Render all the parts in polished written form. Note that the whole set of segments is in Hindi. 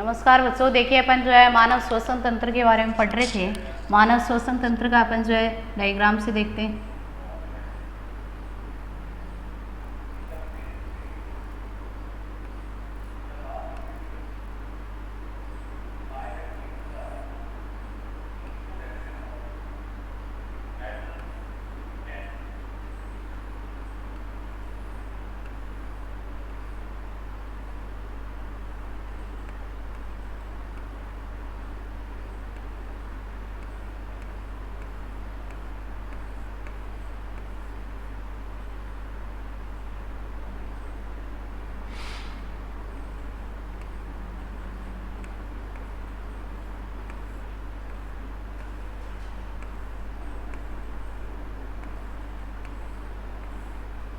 नमस्कार बच्चों, देखिए अपन जो है मानव श्वसन तंत्र के बारे में पढ़ रहे थे। मानव श्वसन तंत्र का अपन जो है डायग्राम से देखते हैं।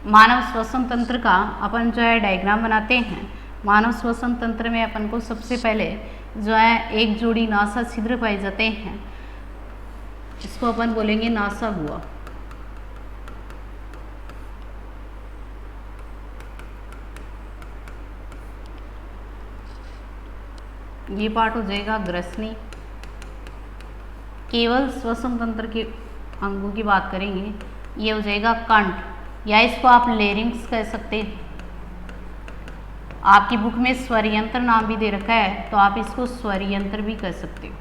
मानव श्वसन तंत्र का अपन जो है डायग्राम बनाते हैं। मानव श्वसन तंत्र में अपन को सबसे पहले जो है एक जोड़ी नासा छिद्र पाए जाते हैं। इसको अपन बोलेंगे नासा गुहा। ये पार्ट हो जाएगा ग्रसनी। केवल श्वसन तंत्र के अंगों की बात करेंगे, ये हो जाएगा कंठ, या इसको आप लेरिंग्स कह सकते हैं। आपकी बुक में स्वर यंत्र नाम भी दे रखा है, तो आप इसको स्वर यंत्र भी कह सकते हो।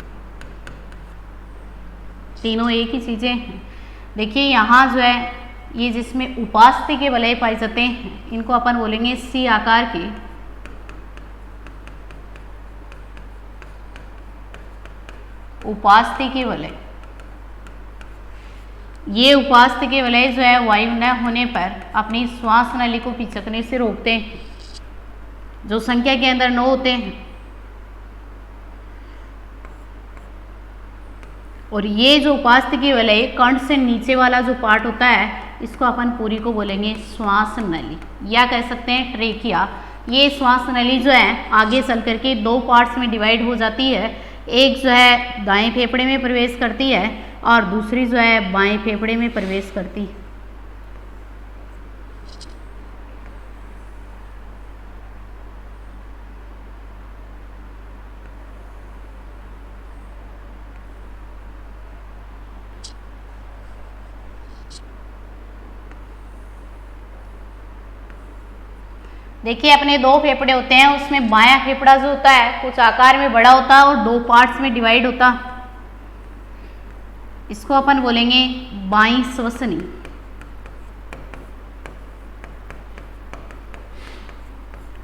तीनों एक ही चीजें हैं। देखिए यहाँ जो है ये जिसमें उपास्थि के वलय पाए जाते हैं, इनको अपन बोलेंगे सी आकार के उपास्थि के वलय। ये उपास्थि के वलय जो है वायु न होने पर अपनी श्वास नली को पिचकने से रोकते हैं, जो संख्या के अंदर 9 होते हैं। और ये जो उपास्थि के वलय कंठ से नीचे वाला जो पार्ट होता है, इसको अपन पूरी को बोलेंगे श्वास नली, या कह सकते हैं ट्रेकिया। ये श्वास नली जो है आगे चल करके 2 पार्ट्स में डिवाइड हो जाती है। एक जो है दाएं फेफड़े में प्रवेश करती है और दूसरी जो है बाएं फेफड़े में प्रवेश करती है। देखिए अपने 2 फेफड़े होते हैं, उसमें बायां फेफड़ा जो होता है कुछ आकार में बड़ा होता है और 2 पार्ट्स में डिवाइड होता। इसको अपन बोलेंगे बाईं श्वसनी।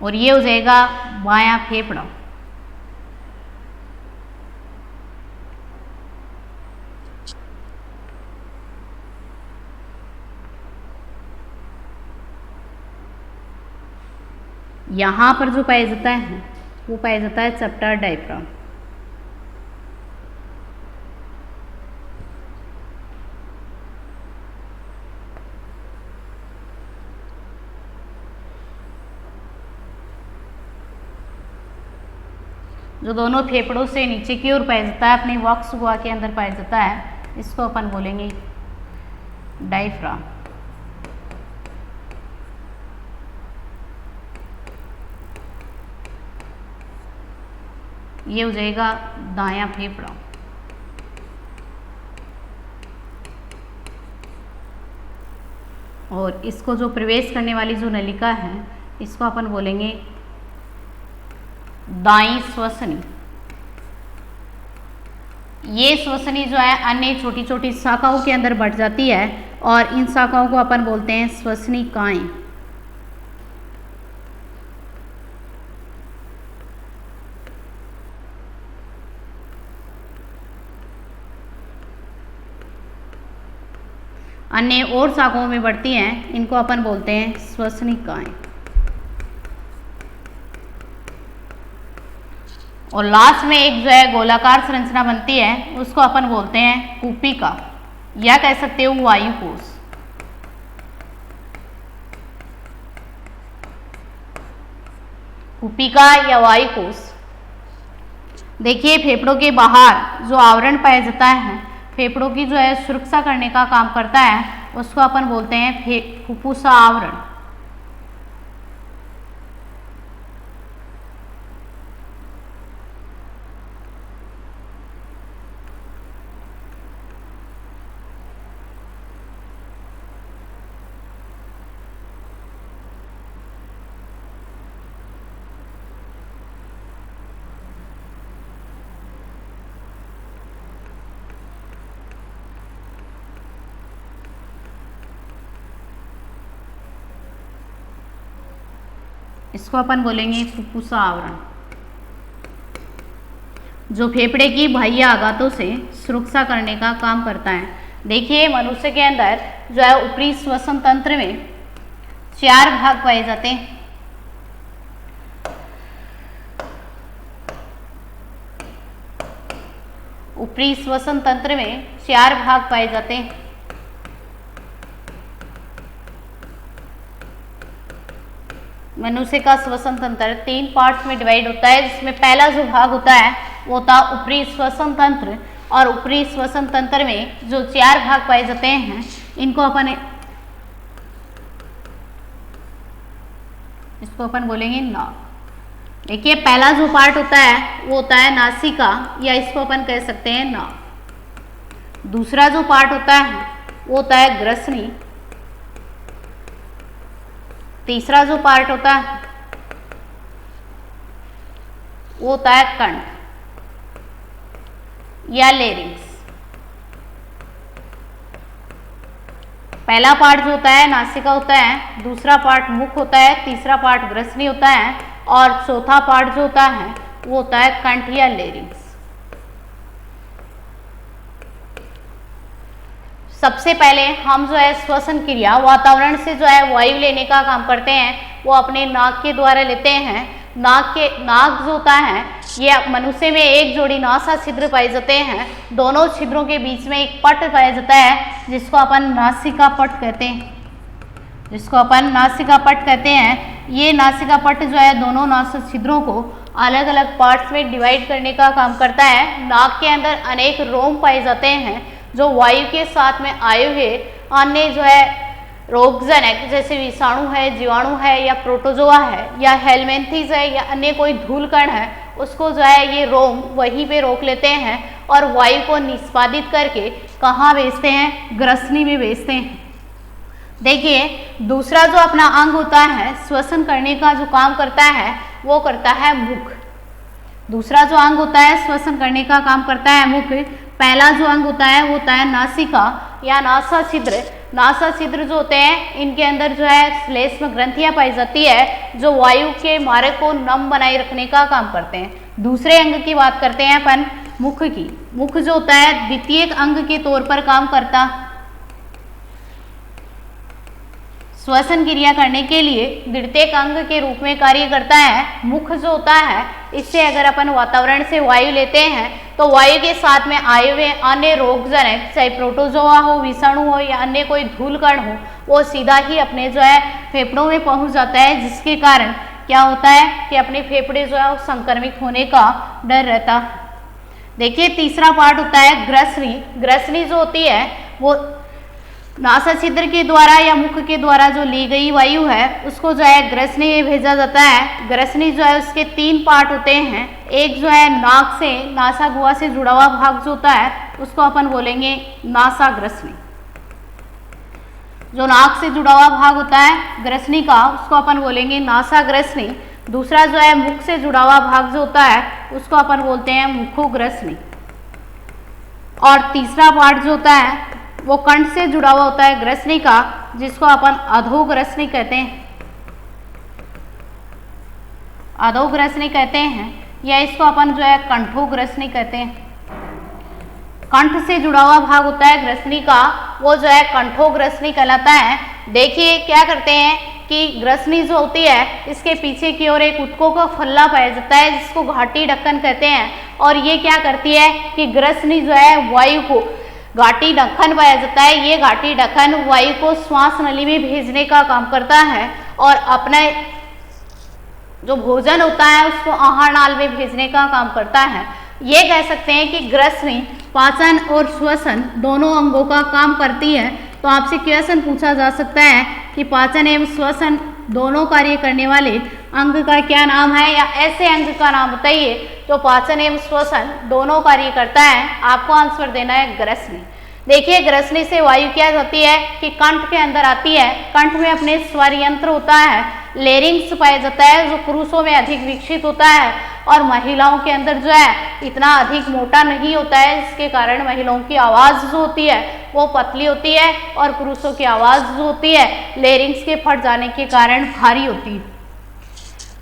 और ये हो जाएगा बायां फेफड़ा। यहाँ पर जो पाया जाता है वो पाया जाता है चैप्टर डायफ्राम। जो दोनों फेफड़ों से नीचे की ओर पाया जाता है, अपनी वक्ष गुहा के अंदर पाया जाता है, इसको अपन बोलेंगे डायफ्राम। ये हो जाएगा दायां फेफड़ा। और इसको जो प्रवेश करने वाली जो नलिका है, इसको अपन बोलेंगे दाईं श्वसनी। ये श्वसनी जो है अन्य छोटी छोटी शाखाओं के अंदर बढ़ जाती है और इन शाखाओं को अपन बोलते हैं श्वसनिकाएं। अन्य और शाखाओं में बढ़ती हैं, इनको अपन बोलते हैं श्वसनिकाएं। और लास्ट में एक जो है गोलाकार संरचना बनती है, उसको अपन बोलते हैं कूपिका, या कह सकते हो वायुकोश। कूपिका या वायुकोश। देखिए फेफड़ों के बाहर जो आवरण पाया जाता है, फेफड़ों की जो है सुरक्षा करने का काम करता है, उसको अपन बोलते हैं फुफ्फुसा आवरण। इसको अपन बोलेंगे फुफ्फुसा आवरण, जो फेफड़े की बाह्य आघातों से सुरक्षा करने का काम करता है। देखिए मनुष्य के अंदर जो है ऊपरी श्वसन तंत्र में 4 भाग पाए जाते हैं। ऊपरी श्वसन तंत्र में 4 भाग पाए जाते हैं। मनुष्य का श्वसन तंत्र 3 पार्ट्स में डिवाइड होता है, जिसमें पहला जो भाग होता है वो होता है ऊपरी श्वसन तंत्र। और ऊपरी श्वसन तंत्र में जो 4 भाग पाए जाते हैं इनको अपन बोलेंगे नाक। देखिए पहला जो पार्ट होता है वो होता है नासिका, या इसको अपन कह सकते हैं नाक। दूसरा जो पार्ट होता है वो होता है ग्रसनी। तीसरा जो पार्ट होता है वो होता है कंठ या लेरिंग्स। पहला पार्ट जो होता है नासिका होता है, दूसरा पार्ट मुख होता है, तीसरा पार्ट ग्रसनी होता है और चौथा पार्ट जो होता है वो होता है कंठ या लेरिंग्स। सबसे पहले हम जो है श्वसन क्रिया वातावरण से जो है वायु लेने का काम करते हैं, वो अपने नाक के द्वारा लेते हैं। नाक जो होता है ये मनुष्य में एक जोड़ी नासा छिद्र पाए जाते हैं। दोनों छिद्रों के बीच में एक पट पाया जाता है जिसको अपन नासिका पट कहते हैं। ये नासिका पट जो है दोनों नासा छिद्रों को अलग अलग पार्ट्स में डिवाइड करने का काम करता है। नाक के अंदर अनेक रोम पाए जाते हैं जो वायु के साथ में आए हुए अन्य जो है रोगजनक जैसे विषाणु है, जीवाणु है या प्रोटोजोआ है या हेलमेंथिस है या अन्य कोई धूल कण है, उसको जो है ये रोम वहीं पे रोक लेते हैं और वायु को निष्पादित करके कहाँ भेजते हैं? ग्रसनी में भेजते हैं। देखिए दूसरा जो अपना अंग होता है श्वसन करने का जो काम करता है वो करता है मुख। दूसरा जो अंग होता है श्वसन करने का काम करता है मुख। पहला जो अंग होता है वो होता है नासिका या नासा छिद्र। नासा छिद्र जो होते हैं इनके अंदर जो है श्लेष्म ग्रंथियां पाई जाती है जो वायु के मार्ग को नम बनाए रखने का काम करते हैं। दूसरे अंग की बात करते हैं अपन मुख की। मुख जो होता है द्वितीयक अंग के तौर पर काम करता, श्वसन क्रिया करने के लिए द्वितीयक अंग के रूप में कार्य करता है। मुख जो होता है इससे अगर अपन वातावरण से वायु लेते हैं तो वायु के साथ में आए हुए अन्य रोगजनक चाहे प्रोटोजोआ हो, विषाणु हो या अन्य कोई धूल कण हो, वो सीधा ही अपने जो है फेफड़ों में पहुंच जाता है, जिसके कारण क्या होता है कि अपने फेफड़े जो है वो संक्रमित होने का डर रहता। देखिए तीसरा पार्ट होता है ग्रसनी। ग्रसनी जो होती है वो नासा छिद्र के द्वारा या मुख के द्वारा जो ली गई वायु है उसको जो है ग्रसनी में भेजा जाता है। ग्रसनी जो है उसके 3 पार्ट होते हैं। एक जो है नाक से नासा गुहा से जुड़ा हुआ भाग जो होता है उसको अपन बोलेंगे नासा ग्रसनी। जो नाक से जुड़ा हुआ भाग होता है ग्रसनी का उसको अपन बोलेंगे नासा ग्रसनी। दूसरा जो है मुख से जुड़ा हुआ भाग जो होता है उसको अपन बोलते हैं मुखोग्रसनी। और तीसरा पार्ट जो होता है वो कंठ से जुड़ा हुआ होता है ग्रसनी का, जिसको अपन अधोग्रसनी कहते हैं। अधोग्रसनी कहते हैं या इसको अपन जो है कंठोग्रसनी कहते हैं। कंठ से जुड़ा हुआ भाग होता है ग्रसनी का, वो जो है कंठोग्रसनी कहलाता है। देखिए क्या करते हैं कि ग्रसनी जो होती है इसके पीछे की ओर एक ऊतकों का फल्ला पाया जाता है जिसको घाटी ढक्कन कहते हैं। और ये क्या करती है कि ग्रसनी जो है वायु को घाटी ढक्कन पाया जाता है। ये घाटी ढक्कन वायु को श्वास नली में भेजने का काम करता है और अपने जो भोजन होता है उसको आहार नाल में भेजने का काम करता है। ये कह सकते हैं कि ग्रसनी पाचन और श्वसन दोनों अंगों का काम करती है। तो आपसे क्वेश्चन पूछा जा सकता है कि पाचन एवं श्वसन दोनों कार्य करने वाले अंग का क्या नाम है, या ऐसे अंग का नाम बताइए तो पाचन एवं श्वसन दोनों कार्य करता है। आपको आंसर देना है ग्रसनी। देखिए ग्रसनी से वायु क्या होती है कि कंठ के अंदर आती है। कंठ में अपने स्वर यंत्र होता है, लेरिंग्स पाया जाता है जो पुरुषों में अधिक विकसित होता है और महिलाओं के अंदर जो है इतना अधिक मोटा नहीं होता है, जिसके कारण महिलाओं की आवाज़ जो होती है वो पतली होती है और पुरुषों की आवाज़ जो होती है लेरिंग्स के फट जाने के कारण भारी होती है।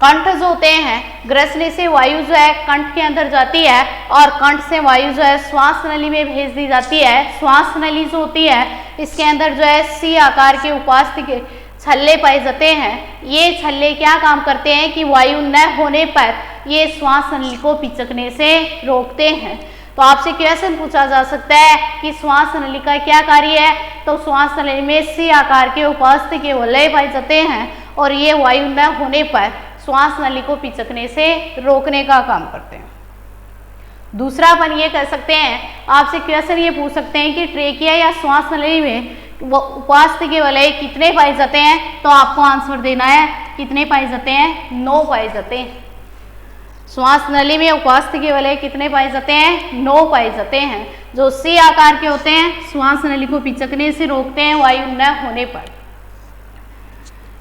कंठ जो होते हैं, ग्रसनी से वायु जो है कंठ के अंदर जाती है और कंठ से वायु जो है श्वास नली में भेज दी जाती है। श्वास नली जो होती है इसके अंदर जो है सी आकार के उपास्थि के छल्ले पाए जाते हैं। ये छल्ले क्या काम करते हैं कि वायु न होने पर ये श्वास नली को पिचकने से रोकते हैं। तो आपसे क्वेश्चन पूछा जा सकता है कि श्वास नली का क्या कार्य है, तो श्वास नली में सी आकार के उपास्थि के वलय पाए जाते हैं और ये वायु न होने पर श्वास नली को पिचकने से रोकने का काम करते हैं। दूसरा अपन ये कह सकते हैं, आपसे क्वेश्चन ये पूछ सकते हैं कि ट्रेकिया या श्वास नली में वो उपास्थि के वलय कितने पाए जाते हैं, तो आपको आंसर देना है कितने पाए जाते हैं, 9 पाए जाते हैं। श्वास नली में उपास्थि के वलय कितने पाए जाते हैं, 9 पाए जाते हैं, जो सी आकार के होते हैं, श्वास नली को पिचकने से रोकते हैं वायु न होने पर।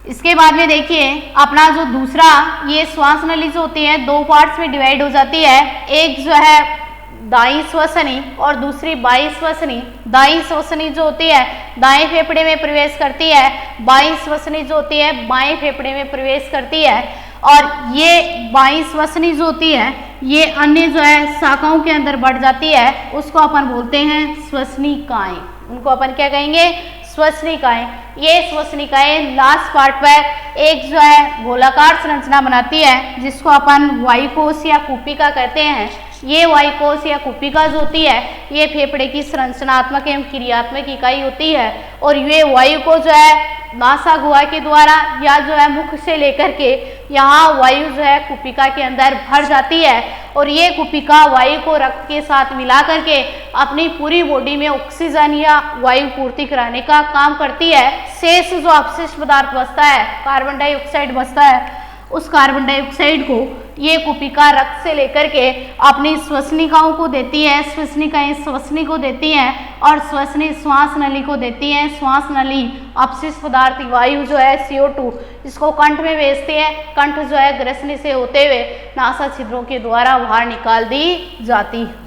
इसके बाद में देखिए अपना जो दूसरा ये श्वास नली जो होती है 2 पार्ट्स में डिवाइड हो जाती है। एक जो है दाईं श्वसनी और दूसरी बाईं श्वसनी। दाईं श्वसनी जो होती है दाएं फेफड़े में प्रवेश करती है, बाईं श्वसनी जो होती है बाएं फेफड़े में प्रवेश करती है। और ये बाईं श्वसनी जो होती है ये अन्य जो है शाखाओं के अंदर बढ़ जाती है, उसको अपन बोलते हैं श्वसनिकाएं। उनको अपन क्या कहेंगे, श्वसनिकाएं। ये श्वसनिकाएं लास्ट पार्ट पर एक जो है गोलाकार संरचना बनाती है जिसको अपन वायुकोश या कुपिका कहते हैं। ये वायुकोश या कुपिका जो होती है ये फेफड़े की संरचनात्मक एवं क्रियात्मक इकाई होती है और ये वायु को जो है नासा गुहा के द्वारा या जो है मुख से लेकर के यहाँ वायु जो है कुपिका के अंदर भर जाती है और ये कुपिका वायु को रक्त के साथ मिला करके अपनी पूरी बॉडी में ऑक्सीजन या वायु पूर्ति कराने का काम करती है। शेष जो अपशिष्ट पदार्थ बचता है, कार्बन डाइऑक्साइड बचता है, उस कार्बन डाइऑक्साइड को ये कुपिका रक्त से लेकर के अपनी श्वसनिकाओं को देती है, श्वसनिकाएं श्वसनी को देती हैं और श्वसनी श्वास नली को देती हैं। श्वास नली अपशिष्ट पदार्थ वायु जो है CO2 इसको कंठ में भेजती है। कंठ जो है ग्रसनी से होते हुए नासा छिद्रों के द्वारा बाहर निकाल दी जाती है।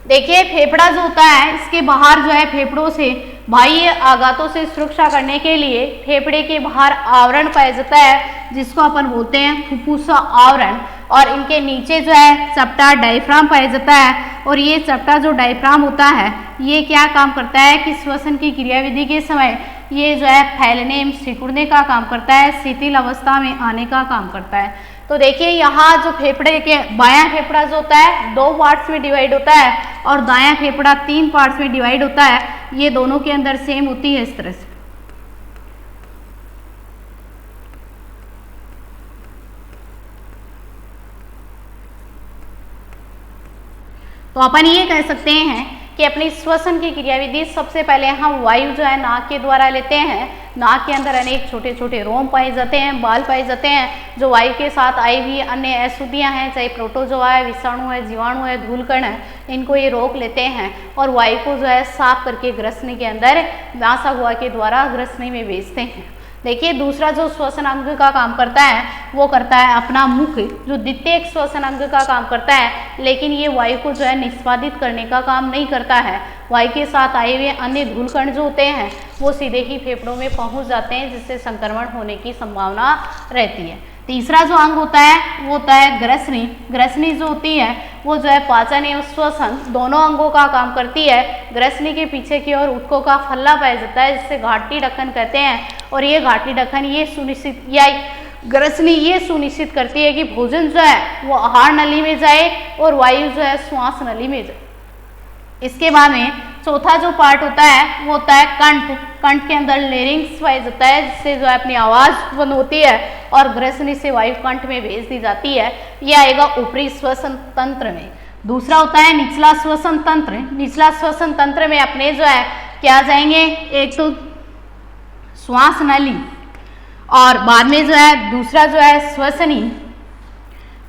देखिए फेफड़ा जो होता है इसके बाहर जो है फेफड़ों से बाह्य आघातों से सुरक्षा करने के लिए फेफड़े के बाहर आवरण पाया जाता है जिसको अपन बोलते हैं फुफ्फुसा आवरण और इनके नीचे जो है चपटा डायफ्राम पाया जाता है और ये चपटा जो डायफ्राम होता है ये क्या काम करता है कि श्वसन की क्रियाविधि के समय ये जो है फैलने एवं सिकुड़ने का काम करता है, शिथिल अवस्था में आने का काम करता है। तो देखिए यहाँ जो फेफड़े के बायां फेफड़ा जो होता है 2 पार्ट्स में डिवाइड होता है और दायां फेफड़ा 3 पार्ट्स में डिवाइड होता है। ये दोनों के अंदर सेम होती है इस तरह से। तो अपन ये कह सकते हैं कि अपनी श्वसन की क्रियाविधि सबसे पहले हम वायु जो है नाक के द्वारा लेते हैं। नाक के अंदर अनेक छोटे छोटे रोम पाए जाते हैं, बाल पाए जाते हैं जो वायु के साथ आई हुई अन्य अशुद्धियां हैं, चाहे प्रोटोजोआ है, विषाणु है, जीवाणु है, धूलकण है, इनको ये रोक लेते हैं और वायु को जो है साफ करके ग्रसनी के अंदर नासा गुहा के द्वारा ग्रसनी में भेजते हैं। देखिए दूसरा जो श्वसन अंग का काम करता है वो करता है अपना मुख, जो द्वितीयक श्वसन अंग का काम करता है, लेकिन ये वायु को जो है निष्पादित करने का काम नहीं करता है। वायु के साथ आए हुए अन्य धूलकण जो होते हैं वो सीधे ही फेफड़ों में पहुंच जाते हैं जिससे संक्रमण होने की संभावना रहती है। तीसरा जो अंग होता है वो होता है ग्रसनी। ग्रसनी जो होती है वो जो है पाचन एवं श्वसन दोनों अंगों का काम करती है। ग्रसनी के पीछे की ओर ऊतकों का फल्ला पाया जाता है जिससे घाटी ढक्कन कहते हैं और ये घाटी ढक्कन ये सुनिश्चित या ग्रसनी ये सुनिश्चित करती है कि भोजन जो है वो आहार नली में जाए और वायु जो है श्वास नली में जाए। इसके बाद में चौथा जो पार्ट होता है वो होता है कंठ। कंठ के अंदर लेरिंग्स पाया जाता है जिससे जो है अपनी आवाज उत्पन्न होती है और ग्रसनी से वायु कंठ में भेज दी जाती है। यह आएगा ऊपरी श्वसन तंत्र में। दूसरा होता है निचला श्वसन तंत्र। निचला श्वसन तंत्र में अपने जो है क्या जाएंगे, एक तो श्वास नली और बाद में जो है दूसरा जो है श्वसनी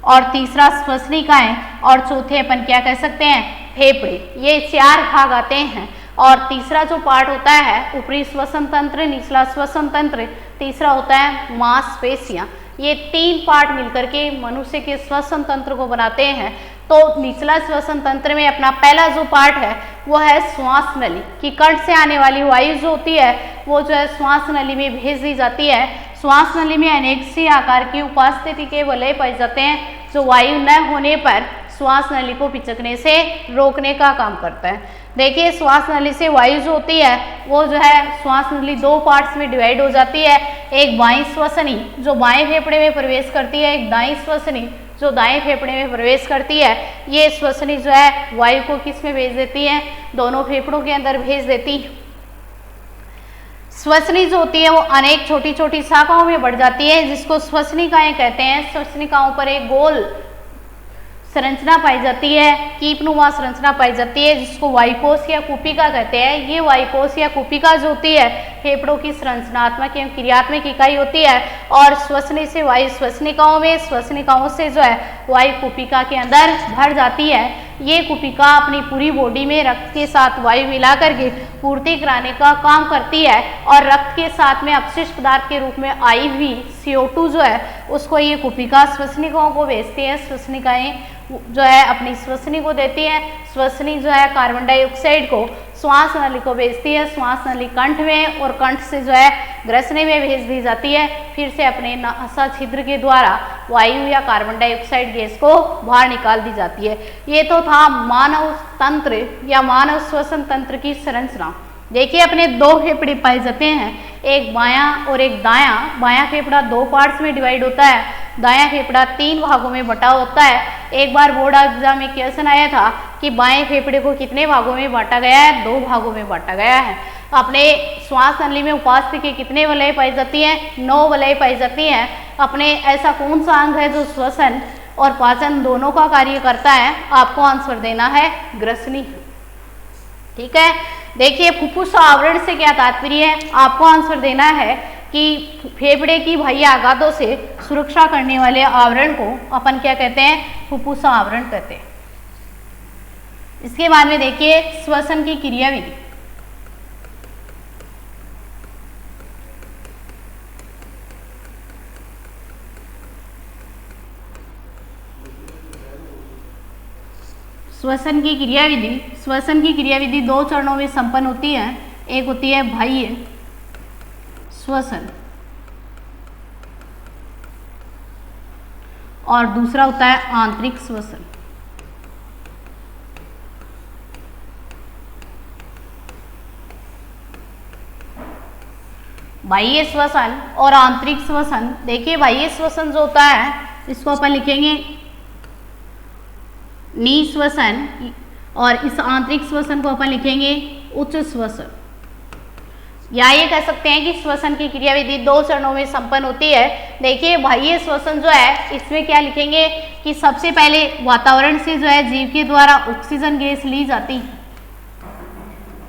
और तीसरा श्वसनिकाएं और चौथे अपन क्या कह सकते हैं फेफड़े। ये 4 भाग आते हैं और तीसरा जो पार्ट होता है ऊपरी श्वसन तंत्र, निचला श्वसन तंत्र, तीसरा होता है मांसपेशियां। ये 3 पार्ट मिलकर के मनुष्य के श्वसन तंत्र को बनाते हैं। तो निचला श्वसन तंत्र में अपना पहला जो पार्ट है वो है श्वास नली कि कंठ से आने वाली वायु जो होती है वो जो है श्वास नली में भेज दी जाती है। श्वास नली में अनेक सी आकार की उपस्थिति के वलय पाए जाते हैं जो वायु न होने पर श्वास नली को पिचकने से रोकने का काम करता है। देखिए श्वास नली से वायु जो होती है वो जो है श्वास नली दो पार्ट्स में डिवाइड हो जाती है, एक बाईं श्वसनी जो बाएं फेफड़े में प्रवेश करती है, एक दाईं श्वसनी जो दाएं फेफड़े में प्रवेश करती है। ये श्वसनी जो है वायु को किस में भेज देती है, दोनों फेफड़ों के अंदर भेज देती है। श्वसनी जो होती है वो अनेक छोटी छोटी शाखाओं में बढ़ जाती है जिसको श्वसनिकाएं कहते हैं। श्वसनिकाओं पर एक गोल संरचना पाई जाती है, कीपनुमा संरचना पाई जाती है जिसको वायुकोश या कुपिका कहते हैं। ये वायुकोश या कुपिका जो होती है फेफड़ों की संरचनात्मक एवं क्रियात्मक इकाई होती है और श्वसनी से वायु श्वसनिकाओं में, श्वसनिकाओं से जो है वायु कुपिका के अंदर भर जाती है। ये कुपिका अपनी पूरी बॉडी में रक्त के साथ वायु मिलाकर के पूर्ति कराने का काम करती है और रक्त के साथ में अपशिष्ट पदार्थ के रूप में आई हुई CO2 जो है उसको ये कुपिका श्वसनिकाओं को भेजती है। श्वसनिकाएं जो है अपनी श्वसनी को देती है, श्वसनी जो है कार्बन डाइऑक्साइड को श्वास नली को भेजती है, श्वास नली कंठ में और कंठ से जो है ग्रसनी में भेज दी जाती है। फिर से अपने नासा छिद्र के द्वारा वायु या कार्बन डाइऑक्साइड गैस को बाहर निकाल दी जाती है। ये तो था मानव तंत्र या मानव श्वसन तंत्र की संरचना। देखिए अपने दो फेफड़े पाए जाते हैं, एक बायां और एक दायां। बायां फेफड़ा दो पार्ट्स में डिवाइड होता है, दायां फेफड़ा 3 भागों में बटा होता है। एक बार बोर्ड एग्जाम में क्वेश्चन आया था कि बाएं फेफड़े को कितने भागों में बांटा गया है, 2 भागों में बांटा गया है। अपने श्वास नली में उपस्थिति के कितने वलय पाई जाती हैं, 9 वलय पाई जाती हैं। अपने ऐसा कौन सा अंग है जो श्वसन और पाचन दोनों का कार्य करता है, आपको आंसर देना है ग्रसनी। ठीक है, देखिए फुफ्फुस आवरण से क्या तात्पर्य है, आपको आंसर देना है कि फेफड़े की बाह्य आघातों से सुरक्षा करने वाले आवरण को अपन क्या कहते हैं, फुफ्फुस आवरण कहते हैं। इसके बाद में देखिए श्वसन की क्रियाविधि। श्वसन की क्रियाविधि, श्वसन की क्रियाविधि 2 चरणों में संपन्न होती है। एक होती है बाह्य श्वसन और दूसरा होता है आंतरिक श्वसन। बाह्य श्वसन और आंतरिक श्वसन। देखिए बाह्य श्वसन जो होता है इसको अपन लिखेंगे निश्वसन और इस आंतरिक श्वसन को अपन लिखेंगे उच्च श्वसन। या ये कह सकते हैं कि श्वसन की क्रियाविधि 2 चरणों में संपन्न होती है। देखिए बाह्य श्वसन जो है इसमें क्या लिखेंगे कि सबसे पहले वातावरण से जो है जीव के द्वारा ऑक्सीजन गैस ली जाती है।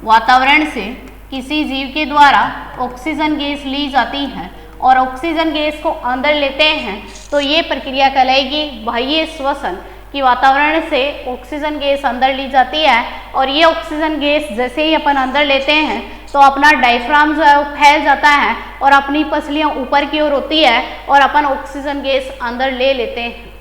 वातावरण से किसी जीव के द्वारा ऑक्सीजन गैस ली जाती है और ऑक्सीजन गैस को अंदर लेते हैं तो ये प्रक्रिया कहलाएगी बाह्य श्वसन कि वातावरण से ऑक्सीजन गैस अंदर ली जाती है और ये ऑक्सीजन गैस जैसे ही अपन अंदर लेते हैं तो अपना डायफ्राम जो है वो फैल जाता है और अपनी पसलियां ऊपर की ओर होती है और अपन ऑक्सीजन गैस अंदर ले लेते हैं,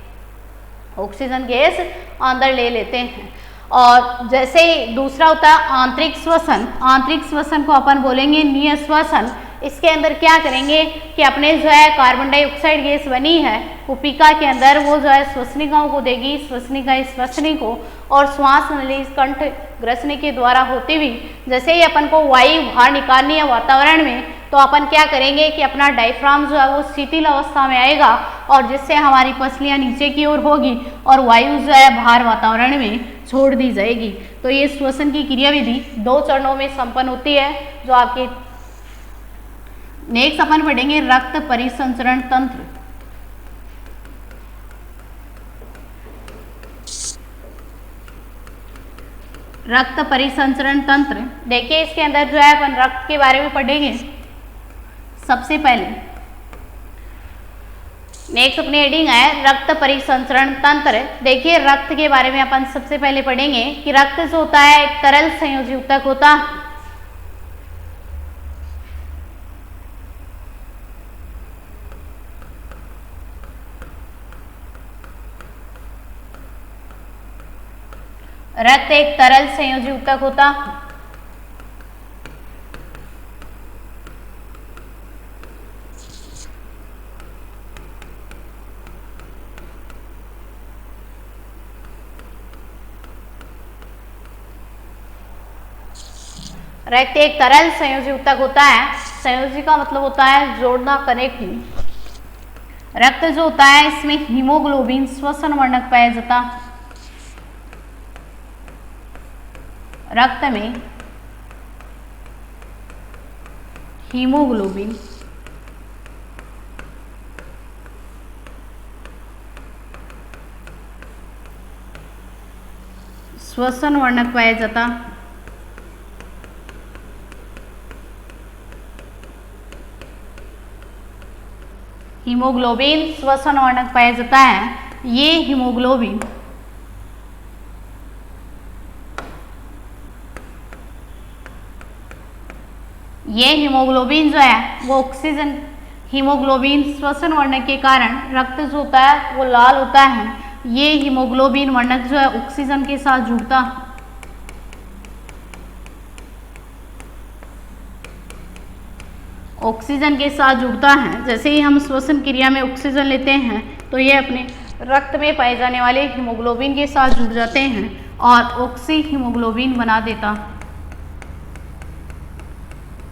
ऑक्सीजन गैस अंदर ले लेते हैं। और जैसे ही दूसरा होता है आंतरिक श्वसन। आंतरिक श्वसन को अपन बोलेंगे निःश्वसन। इसके अंदर क्या करेंगे कि अपने जो है कार्बन डाइऑक्साइड गैस बनी है कुपिका के अंदर वो जो है श्वसनिकाओं को देगी, श्वसनिका श्वसनी को, और श्वास नली कंठ ग्रसनी के द्वारा होती हुई जैसे ही अपन को वायु बाहर निकालनी है वातावरण में तो अपन क्या करेंगे कि अपना डायफ्राम जो है वो शिथिल अवस्था में आएगा और जिससे हमारी पसलियां नीचे की ओर होगी और वायु जो है बाहर वातावरण में छोड़ दी जाएगी। तो ये श्वसन की क्रियाविधि 2 चरणों में संपन्न होती है। जो आपके नेक्स्ट अपन पढ़ेंगे रक्त परिसंचरण तंत्र। रक्त परिसंचरण तंत्र। देखिए इसके अंदर जो है अपन रक्त के बारे में पढ़ेंगे। सबसे पहले नेक्स्ट अपनी हेडिंग है रक्त परिसंचरण तंत्र। देखिए रक्त के बारे में अपन सबसे पहले पढ़ेंगे कि रक्त जो होता है एक तरल संयोजी ऊतक होता है। रक्त एक तरल संयोजी ऊतक होता। रक्त एक तरल संयोजी ऊतक होता है। संयोजी का मतलब होता है जोड़ना, कनेक्टिंग। रक्त जो होता है इसमें हीमोग्लोबिन श्वसन वर्णक पाया जाता। रक्त में हीमोग्लोबिन श्वसन वर्णक पाया जाता। हीमोग्लोबिन श्वसन वर्णक पाया जाता है। ये हीमोग्लोबिन जो है वो ऑक्सीजन, हीमोग्लोबिन श्वसन वर्णक के कारण रक्त जो होता है वो लाल होता है। ये हीमोग्लोबिन वर्णक जो है ऑक्सीजन के साथ जुड़ता, ऑक्सीजन के साथ जुड़ता है। जैसे ही हम श्वसन क्रिया में ऑक्सीजन लेते हैं तो ये अपने रक्त में पाए जाने वाले हीमोग्लोबिन के साथ जुड़ जाते हैं और ऑक्सी हीमोग्लोबिन बना देता।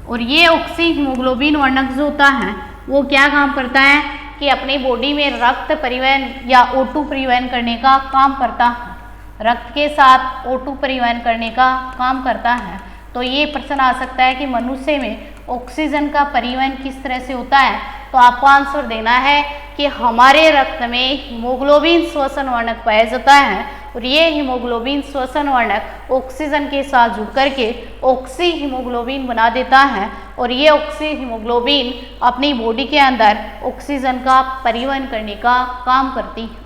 और ये ऑक्सी हीमोग्लोबिन वर्णक जो होता है वो क्या काम करता है कि अपनी बॉडी में रक्त परिवहन या O2 परिवहन करने का काम करता है। रक्त के साथ O2 परिवहन करने का काम करता है। तो ये प्रश्न आ सकता है कि मनुष्य में ऑक्सीजन का परिवहन किस तरह से होता है। तो आपको आंसर देना है कि हमारे रक्त में हीमोग्लोबिन श्वसन वर्णक पाया जाता है और ये हीमोग्लोबिन श्वसन वर्णक ऑक्सीजन के साथ जुड़ करके ऑक्सी हीमोग्लोबिन बना देता है और ये ऑक्सी हीमोग्लोबिन अपनी बॉडी के अंदर ऑक्सीजन का परिवहन करने का काम करती है।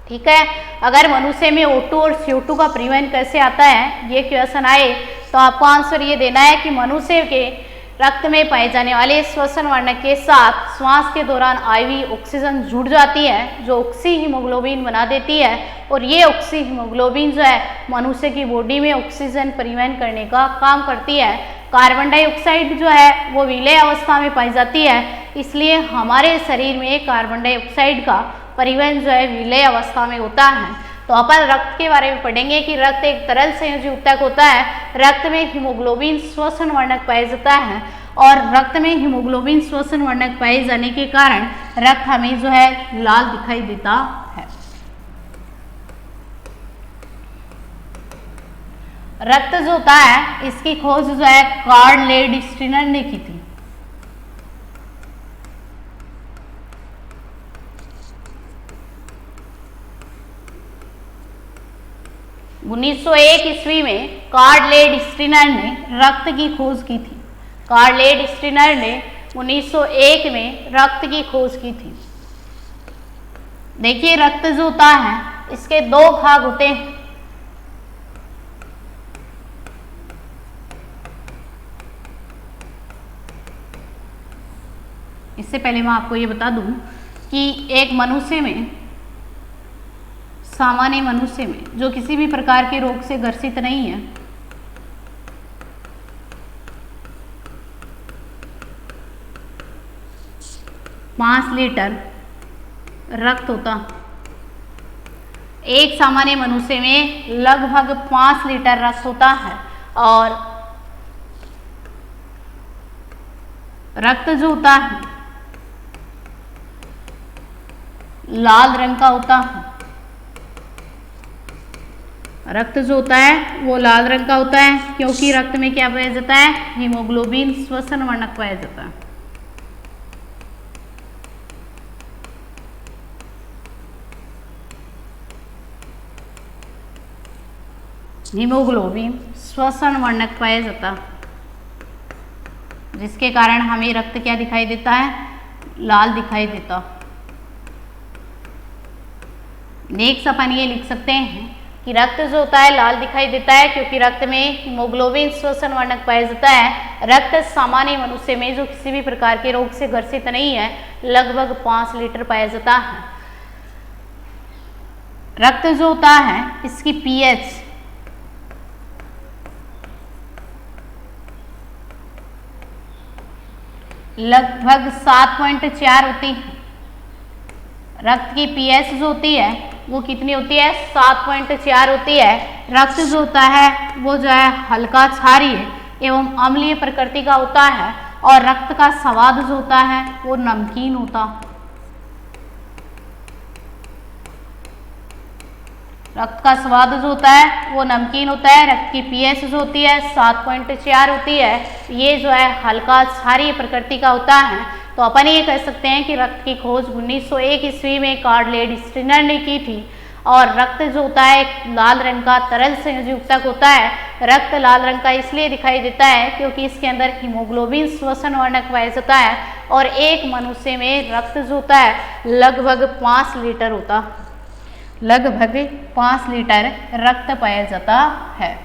ठीक है, अगर मनुष्य में O2 और CO2 का परिवहन कैसे आता है ये क्वेश्चन आए तो आपको आंसर ये देना है कि मनुष्य के रक्त में पाए जाने वाले श्वसन वर्णक के साथ श्वास के दौरान आई हुई ऑक्सीजन जुड़ जाती है जो ऑक्सी हीमोग्लोबिन बना देती है और ये ऑक्सी हीमोग्लोबिन जो है मनुष्य की बॉडी में ऑक्सीजन परिवहन करने का काम करती है। कार्बन डाइऑक्साइड जो है वो विलय अवस्था में पाई जाती है, इसलिए हमारे शरीर में कार्बन डाइऑक्साइड का परिवहन जो है विलय अवस्था में होता है। तो अपन रक्त के बारे में पढ़ेंगे कि रक्त एक तरल संयोजी ऊतक होता है। रक्त में हीमोग्लोबिन श्वसन वर्णक पाया जाता है और रक्त में हीमोग्लोबिन श्वसन वर्णक पाए जाने के कारण रक्त हमें जो है लाल दिखाई देता है। रक्त जो होता है इसकी खोज जो है कार्ल लेड-स्टीनर ने की थी। उन्नीस सौ एक ईस्वी में कार्ल लेड-स्टीनर ने रक्त की खोज की थी। कार्ल लेड-स्टीनर ने 1901 में रक्त की खोज की थी। देखिए रक्त जो होता है इसके दो भाग होते हैं। इससे पहले मैं आपको ये बता दूं कि एक मनुष्य में, सामान्य मनुष्य में जो किसी भी प्रकार के रोग से ग्रसित नहीं है, पाँच लीटर रक्त होता। एक सामान्य मनुष्य में लगभग 5 लीटर रक्त होता है और रक्त जो होता है लाल रंग का होता है। रक्त जो होता है वो लाल रंग का होता है क्योंकि रक्त में क्या पाया जाता है, हीमोग्लोबिन श्वसन वर्णक पाया जाता है। हीमोग्लोबिन श्वसन वर्णक पाया जाता जिसके कारण हमें रक्त क्या दिखाई देता है, लाल दिखाई देता। नेक्स्ट अपन ये लिख सकते हैं कि रक्त जो होता है लाल दिखाई देता है क्योंकि रक्त में हीमोग्लोबिन श्वसन वर्णक पाया जाता है। रक्त सामान्य मनुष्य में जो किसी भी प्रकार के रोग से ग्रसित नहीं है लगभग 5 लीटर पाया जाता है। रक्त जो होता है इसकी पीएच लगभग 7.4 होती है। रक्त की पीएच जो होती है वो कितनी होती है, 7.4 होती है। रक्त जो होता है वो जो है हल्का क्षारीय एवं अम्लीय प्रकृति का होता है और रक्त का स्वाद जो होता है वो नमकीन होता। रक्त का स्वाद जो होता है वो नमकीन होता है। रक्त की पीएच जो होती है 7.4 होती है। ये जो है हल्का क्षारीय प्रकृति का होता है। तो अपन ये कह सकते हैं कि रक्त की खोज 1901 ईस्वी में कार्ल लेडी-स्टिनर ने की थी। और रक्त जो होता है एक लाल रंग का तरल संयुक्तक होता है। रक्त लाल रंग का इसलिए दिखाई देता है क्योंकि इसके अंदर हीमोग्लोबिन श्वसन वर्णक पाया जाता है और एक मनुष्य में रक्त जो होता है लगभग 5 लीटर होता, लगभग 5 लीटर रक्त पाया जाता है।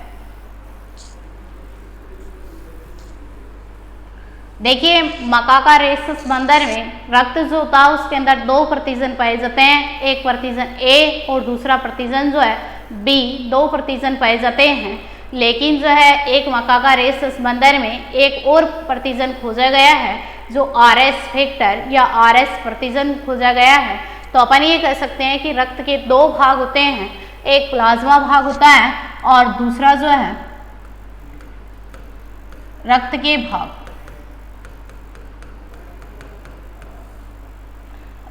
देखिए मकाका रेसस बंदर में रक्त जो होता है उसके अंदर 2 प्रतिजन पाए जाते हैं। एक प्रतिजन ए और दूसरा प्रतिजन जो है बी, 2 प्रतिजन पाए जाते हैं। लेकिन जो है एक मकाका रेसस बंदर में एक और प्रतिजन खोजा गया है जो आरएस फैक्टर या आरएस प्रतिजन खोजा गया है। तो अपन ये कह सकते हैं कि रक्त के 2 भाग होते हैं, एक प्लाज्मा भाग होता है और दूसरा जो है रक्त के भाग।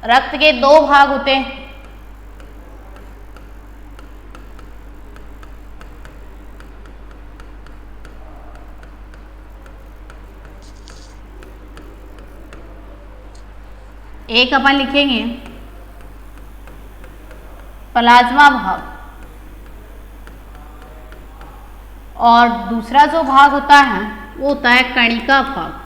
रक्त के 2 भाग होते हैं। एक अपन लिखेंगे प्लाज्मा भाग और दूसरा जो भाग होता है वो होता है कणिका भाग।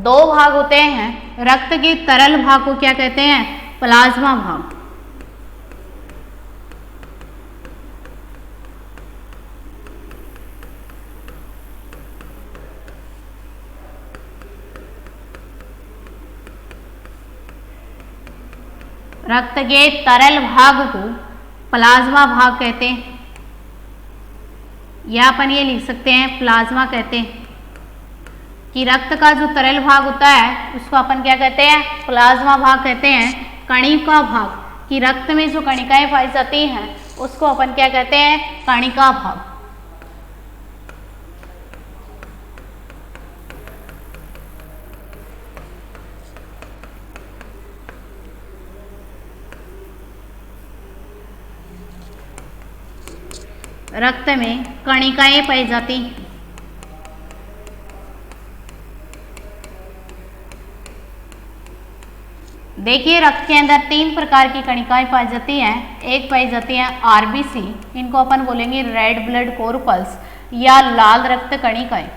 2 भाग होते हैं। रक्त के तरल भाग को क्या कहते हैं? प्लाज्मा भाग। रक्त के तरल भाग को प्लाज्मा भाग कहते हैं या अपन ये लिख सकते हैं प्लाज्मा कहते हैं कि रक्त का जो तरल भाग होता है उसको अपन क्या कहते हैं? प्लाज्मा भाग कहते हैं। कणिका भाग कि रक्त में जो कणिकाएं पाई जाती हैं उसको अपन क्या कहते हैं? कणिका भाग। रक्त में कणिकाएं पाई जाती हैं। देखिए रक्त के अंदर 3 प्रकार की कणिकाएं पाई जाती हैं। एक पाई जाती है आरबीसी, इनको अपन बोलेंगे रेड ब्लड कॉर्पल्स या लाल रक्त कणिकाएं।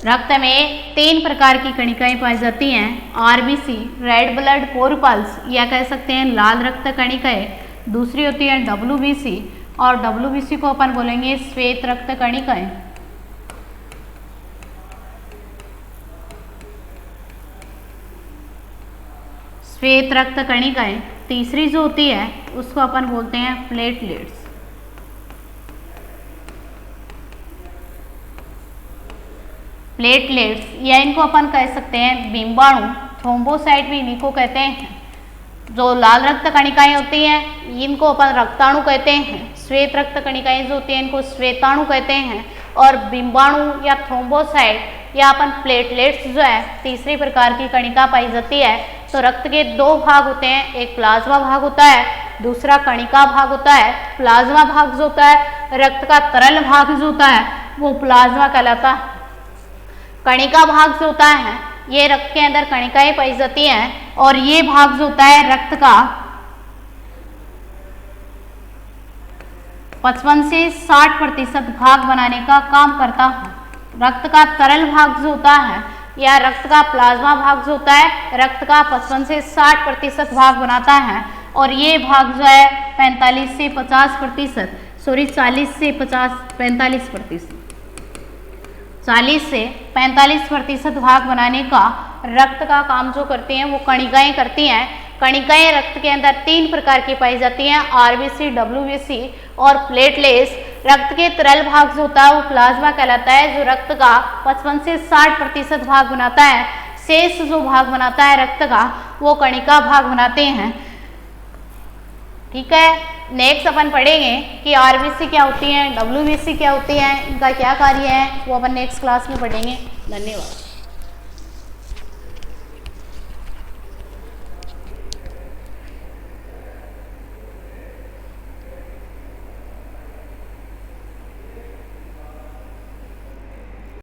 रक्त में 3 प्रकार की कणिकाएं पाई जाती हैं। आरबीसी रेड ब्लड कॉर्पल्स या कह सकते हैं लाल रक्त कणिकाएं। दूसरी होती है डब्ल्यूबीसी और डब्ल्यूबीसी को अपन बोलेंगे श्वेत रक्त कणिकाएं। श्वेत रक्त कणिकाएं। तीसरी जो होती है उसको अपन बोलते हैं प्लेटलेट्स। प्लेटलेट्स या इनको अपन कह सकते हैं बिंबाणु, थ्रोम्बोसाइट भी इन्हीं को कहते हैं। जो लाल रक्त कणिकाएं होती हैं इनको अपन रक्ताणु कहते हैं। श्वेत रक्त कणिकाएं जो होती हैं इनको श्वेताणु कहते हैं। और बिंबाणु या थ्रोम्बोसाइट या अपन प्लेटलेट्स जो है तीसरी प्रकार की कणिका पाई जाती है। तो रक्त के 2 भाग होते हैं, एक प्लाज्मा भाग होता है, दूसरा कणिका भाग होता है। प्लाज्मा भाग जो होता है रक्त का तरल भाग जो होता है वो प्लाज्मा कहलाता है। कणिका भाग जो होता है ये रक्त के अंदर कणिकाएं पाई जाती हैं और ये भाग जो होता है रक्त का 55 से 60% भाग बनाने का काम करता है। रक्त का तरल भाग जो होता है या रक्त का प्लाज्मा भाग जो होता है रक्त का 55 से 60% भाग बनाता है और ये भाग जो है 45 से 50%, 40 से 45% भाग बनाने का रक्त का काम जो करती हैं वो कणिकाएं करती हैं। कणिकाएं रक्त के अंदर 3 प्रकार की पाई जाती हैं, आरबीसी, डब्ल्यूबीसी और प्लेटलेट्स। रक्त के तरल भाग जो होता है वो प्लाज्मा कहलाता है जो रक्त का 55 से 60% भाग बनाता है। शेष जो भाग बनाता है रक्त का वो कणिका भाग बनाते हैं। ठीक है, नेक्स्ट अपन पढ़ेंगे कि आरबीसी क्या होती है, डब्ल्यूबीसी क्या होती है, इनका क्या कार्य है, वो अपन नेक्स्ट क्लास में पढ़ेंगे। धन्यवाद।